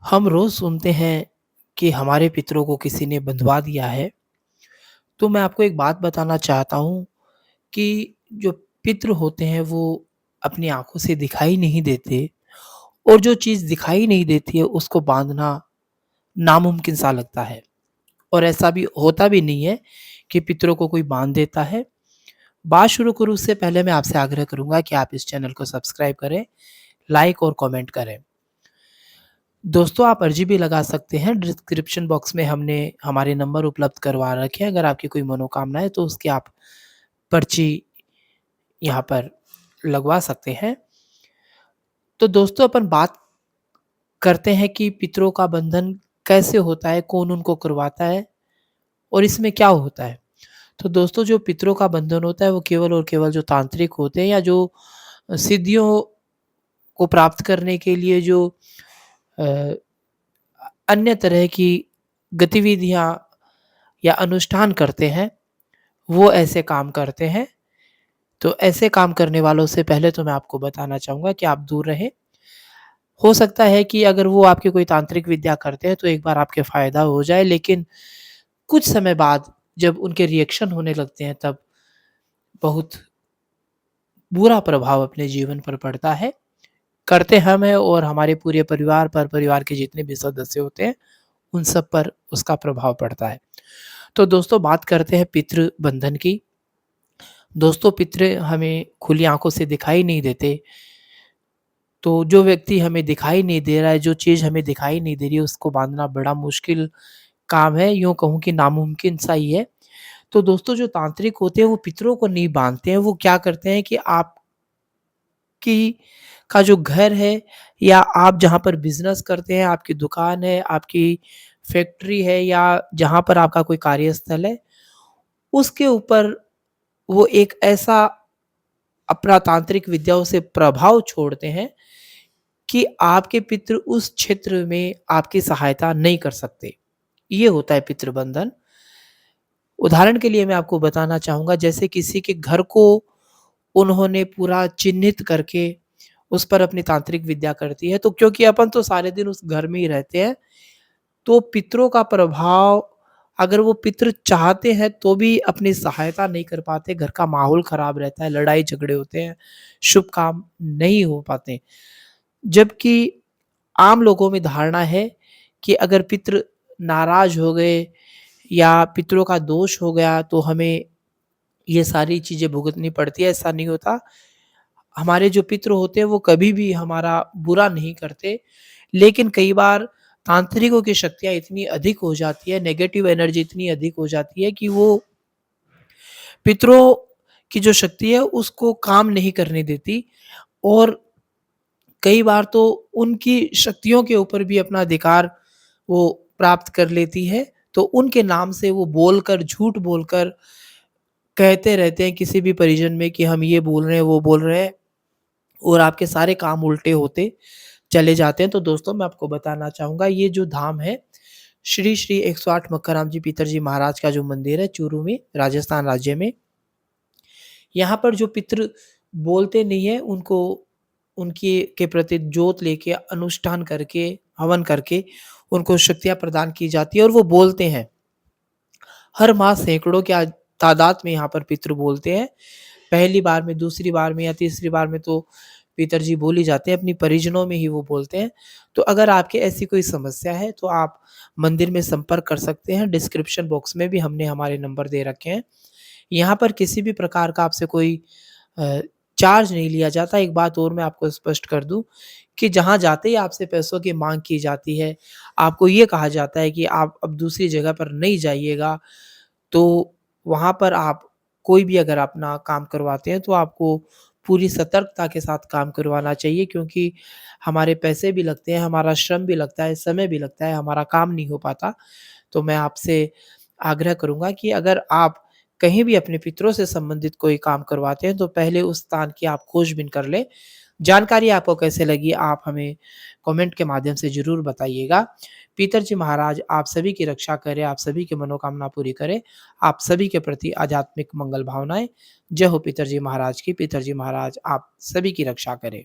हम रोज़ सुनते हैं कि हमारे पितरों को किसी ने बँधवा दिया है। तो मैं आपको एक बात बताना चाहता हूँ कि जो पितृ होते हैं वो अपनी आँखों से दिखाई नहीं देते और जो चीज़ दिखाई नहीं देती है उसको बाँधना नामुमकिन सा लगता है। और ऐसा भी होता भी नहीं है कि पितरों को कोई बाँध देता है। बात शुरू करूँ उससे पहले मैं आपसे आग्रह करूँगा कि आप इस चैनल को सब्सक्राइब करें, लाइक और कमेंट करें। दोस्तों, आप अर्ज़ी भी लगा सकते हैं, डिस्क्रिप्शन बॉक्स में हमने हमारे नंबर उपलब्ध करवा रखे हैं, अगर आपकी कोई मनोकामना है तो उसकी आप पर्ची यहाँ पर लगवा सकते हैं। तो दोस्तों, अपन बात करते हैं कि पितरों का बंधन कैसे होता है, कौन उनको करवाता है और इसमें क्या होता है? तो दोस्तों, जो पितरों का बंधन होता है वो केवल और केवल जो तांत्रिक होते हैं या जो सिद्धियों को प्राप्त करने के लिए जो अ, अन्य तरह की गतिविधियाँ या अनुष्ठान करते हैं, वो ऐसे काम करते हैं। तो ऐसे काम करने वालों से पहले तो मैं आपको बताना चाहूँगा कि आप दूर रहें। हो सकता है कि अगर वो आपकी कोई तांत्रिक विद्या करते हैं तो एक बार आपके फ़ायदा हो जाए, लेकिन कुछ समय बाद जब उनके रिएक्शन होने लगते हैं तब बहुत बुरा प्रभाव अपने जीवन पर पड़ता है। करते हम हैं और हमारे पूरे परिवार पर, परिवार के जितने भी सदस्य होते हैं, उन सब पर उसका प्रभाव पड़ता है। तो दोस्तों, बात करते हैं पितृ बंधन की। दोस्तों, पितृ हमें खुली आँखों से दिखाई नहीं देते, तो जो व्यक्ति हमें दिखाई नहीं दे रहा है, जो चीज़ हमें दिखाई नहीं दे रही है, उसको बाँधना बड़ा मुश्किल काम है, यूँ कहूँ कि नामुमकिन सा ही है। तो दोस्तों, जो तांत्रिक होते हैं, वो पितरों को नहीं बाँधते हैं, वो क्या करते हैं कि आपकी का जो घर है या आप जहाँ पर बिज़नेस करते हैं, आपकी दुकान है, आपकी फैक्ट्री है या जहाँ पर आपका कोई कार्यस्थल है, उसके ऊपर वो एक ऐसा अपना तांत्रिक विद्याओं से प्रभाव छोड़ते हैं कि आपके पितृ उस क्षेत्र में आपकी सहायता नहीं कर सकते। ये होता है पितृबंधन। उदाहरण के लिए मैं आपको बताना चाहूँगा, जैसे किसी के घर को उन्होंने पूरा चिह्नित करके उस पर अपनी तांत्रिक विद्या करती है, तो क्योंकि अपन तो सारे दिन उस घर में ही रहते हैं, तो पितरों का प्रभाव अगर वो पितृ चाहते हैं तो भी अपनी सहायता नहीं कर पाते, घर का माहौल खराब रहता है, लड़ाई-झगड़े होते हैं, शुभ काम नहीं हो पाते। जबकि आम लोगों में धारणा है कि अगर पितृ नाराज़ हो गए या पितरों का दोष हो गया तो हमें ये सारी चीज़ें भुगतनी पड़ती है, ऐसा नहीं होता। हमारे जो पितृ होते हैं वो कभी भी हमारा बुरा नहीं करते, लेकिन कई बार तांत्रिकों की शक्तियाँ इतनी अधिक हो जाती है, नेगेटिव एनर्जी इतनी अधिक हो जाती है कि वो पितरों की जो शक्ति है उसको काम नहीं करने देती और कई बार तो उनकी शक्तियों के ऊपर भी अपना अधिकार वो प्राप्त कर लेती है। तो उनके नाम से वो बोलकर, झूठ बोलकर कहते रहते हैं किसी भी परिजन में कि हम ये बोल रहे हैं, वो बोल रहे हैं और आपके सारे काम उल्टे होते चले जाते हैं। तो दोस्तों, मैं आपको बताना चाहूँगा, ये जो धाम है, श्री श्री 108 मक्काराम जी पीतर जी महाराज का जो मंदिर है चूरू में, राजस्थान राज्य में। यहाँ पर जो पितृ बोलते नहीं है, उनको उनकी के प्रति जोत लेके, अनुष्ठान करके, हवन करके उनको शक्तियाँ प्रदान की जाती है और वो बोलते हैं। हर माह सैकड़ों की तादाद में यहाँ पर पितृ बोलते हैं। पहली बार में, दूसरी बार में या तीसरी बार में तो पितरजी बोल ही जाते हैं, अपनी परिजनों में ही वो बोलते हैं। तो अगर आपकी ऐसी कोई समस्या है तो आप मंदिर में संपर्क कर सकते हैं। डिस्क्रिप्शन बॉक्स में भी हमने हमारे नंबर दे रखे हैं। यहाँ पर किसी भी प्रकार का आपसे कोई अ, चार्ज नहीं लिया जाता। एक बात और मैं आपको स्पष्ट कर दूँ कि जहाँ जाते ही आपसे पैसों की माँग की जाती है, आपको ये कहा जाता है कि आप अब दूसरी जगह पर नहीं जाइएगा, तो वहाँ पर आप कोई भी अगर अपना काम करवाते हैं तो आपको पूरी सतर्कता के साथ काम करवाना चाहिए, क्योंकि हमारे पैसे भी लगते हैं, हमारा श्रम भी लगता है, समय भी लगता है, हमारा काम नहीं हो पाता। तो मैं आपसे आग्रह करूँगा कि अगर आप कहीं भी अपने पितरों से संबंधित कोई काम करवाते हैं तो पहले उस स्थान की आप खोजबीन कर लें। जानकारी आपको कैसे लगी आप हमें कमेंट के माध्यम से ज़रूर बताइएगा। पीतर जी महाराज आप सभी की रक्षा करें, आप सभी की मनोकामना पूरी करें। आप सभी के प्रति आध्यात्मिक मंगल भावनाएँ। जय हो पीतर जी महाराज की। पीतर जी महाराज आप सभी की रक्षा करें।